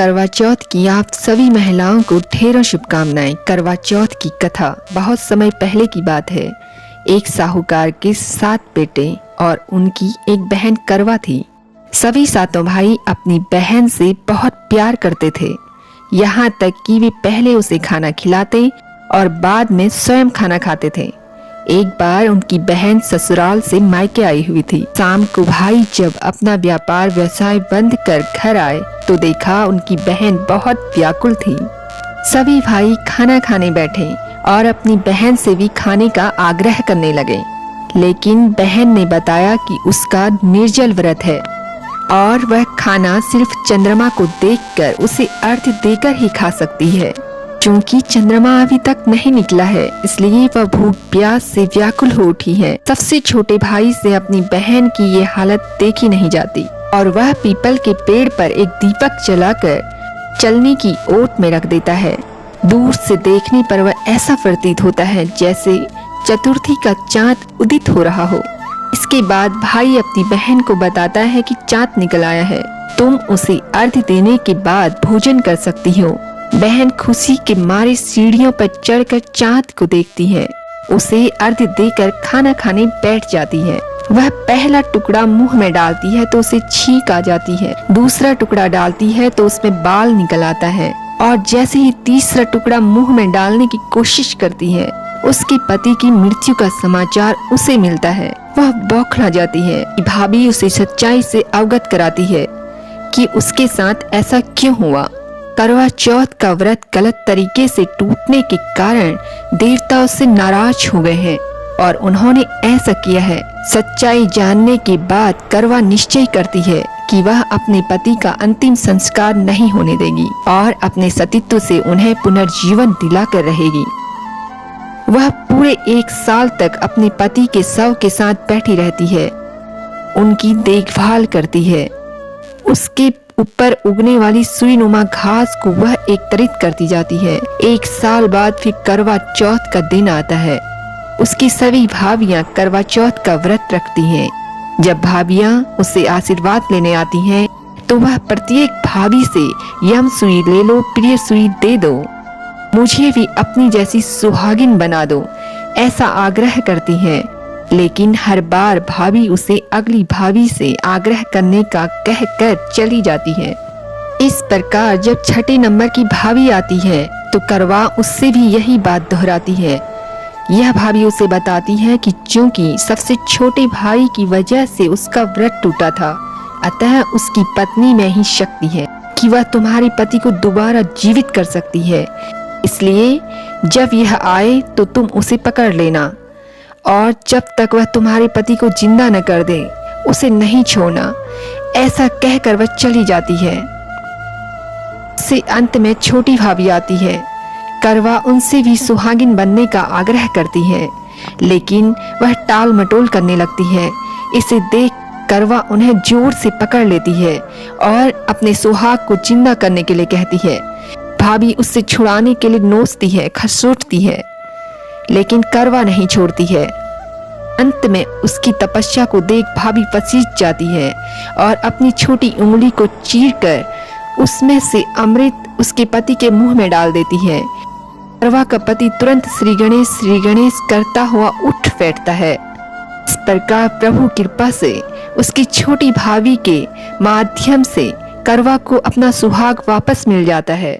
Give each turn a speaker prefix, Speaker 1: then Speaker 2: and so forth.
Speaker 1: करवा चौथ की आप सभी महिलाओं को ढेरों शुभकामनाएं। करवा चौथ की कथा बहुत समय पहले की बात है। एक साहूकार के 7 बेटे और उनकी एक बहन करवा थी। सभी सातों भाई अपनी बहन से बहुत प्यार करते थे, यहाँ तक कि वे पहले उसे खाना खिलाते और बाद में स्वयं खाना खाते थे। एक बार उनकी बहन ससुराल से मायके आई हुई थी। शाम को भाई जब अपना व्यापार व्यवसाय बंद कर घर आए तो देखा उनकी बहन बहुत व्याकुल थी। सभी भाई खाना खाने बैठे और अपनी बहन से भी खाने का आग्रह करने लगे, लेकिन बहन ने बताया कि उसका निर्जल व्रत है और वह खाना सिर्फ चंद्रमा को देखकर उसे अर्घ्य देकर ही खा सकती है। चूंकि चंद्रमा अभी तक नहीं निकला है, इसलिए वह भूख प्यास से व्याकुल हो उठी है। सबसे छोटे भाई से अपनी बहन की ये हालत देखी नहीं जाती और वह पीपल के पेड़ पर एक दीपक जलाकर चलनी की ओट में रख देता है। दूर से देखने पर वह ऐसा प्रतीत होता है जैसे चतुर्थी का चाँद उदित हो रहा हो। इसके बाद भाई अपनी बहन को बताता है कि चाँद निकल आया है, तुम उसे अर्घ्य देने के बाद भोजन कर सकती हो। बहन खुशी के मारे सीढ़ियों पर चढ़कर चाँद को देखती है, उसे अर्घ्य देकर खाना खाने बैठ जाती है। वह पहला टुकड़ा मुंह में डालती है तो उसे छींक आ जाती है, दूसरा टुकड़ा डालती है तो उसमें बाल निकल आता है और जैसे ही तीसरा टुकड़ा मुंह में डालने की कोशिश करती है, उसके पति की मृत्यु का समाचार उसे मिलता है। वह बौखला जाती है कि भाभी उसे सच्चाई से अवगत कराती है कि उसके साथ ऐसा क्यों हुआ। करवा चौथ का व्रत गलत तरीके से टूटने के कारण देवता उससे नाराज हो गए हैं और उन्होंने ऐसा किया है। सच्चाई जानने के बाद करवा निश्चय करती है कि वह अपने पति का अंतिम संस्कार नहीं होने देगी और अपने सतीत्व से उन्हें पुनर्जीवन दिलाकर रहेगी। वह पूरे 1 साल तक अपने पति के शव के साथ बैठी रहती है, उनकी देखभाल करती है। उसके ऊपर उगने वाली सुईनुमा घास को वह एकत्रित करती जाती है। 1 साल बाद फिर करवा चौथ का दिन आता है। उसकी सभी भाभियां करवा चौथ का व्रत रखती हैं। जब भाभियां उससे आशीर्वाद लेने आती हैं तो वह प्रत्येक भाभी से यम सुई ले लो, प्रिय सुई दे दो, मुझे भी अपनी जैसी सुहागिन बना दो, ऐसा आग्रह करती हैं। लेकिन हर बार भाभी उसे अगली भाभी से आग्रह करने का कहकर चली जाती है। इस प्रकार जब 6 नंबर की भाभी आती है तो करवा उससे भी यही बात दोहराती है। यह भाभी उसे बताती है कि चूंकि सबसे छोटे भाई की वजह से उसका व्रत टूटा था, अतः उसकी पत्नी में ही शक्ति है कि वह तुम्हारे पति को दोबारा जीवित कर सकती है। इसलिए जब यह आए तो तुम उसे पकड़ लेना और जब तक वह तुम्हारे पति को जिंदा न कर दे उसे नहीं छोड़ना। ऐसा कहकर वह चली जाती है। से अंत में छोटी भाभी आती है। करवा उनसे भी सुहागिन बनने का आग्रह करती है, लेकिन वह टाल मटोल करने लगती है। इसे देख करवा उन्हें जोर से पकड़ लेती है और अपने सुहाग को जिंदा करने के लिए कहती है। भाभी उससे छुड़ाने के लिए नोचती है, खसोटती है, लेकिन करवा नहीं छोड़ती है। अंत में उसकी तपस्या को देख भाभी पसीज जाती है और अपनी छोटी उंगली को चीरकर उसमें से अमृत उसके पति के मुंह में डाल देती है। करवा का पति तुरंत श्री गणेश करता हुआ उठ बैठता है। इस प्रकार प्रभु कृपा से उसकी छोटी भाभी के माध्यम से करवा को अपना सुहाग वापस मिल जाता है।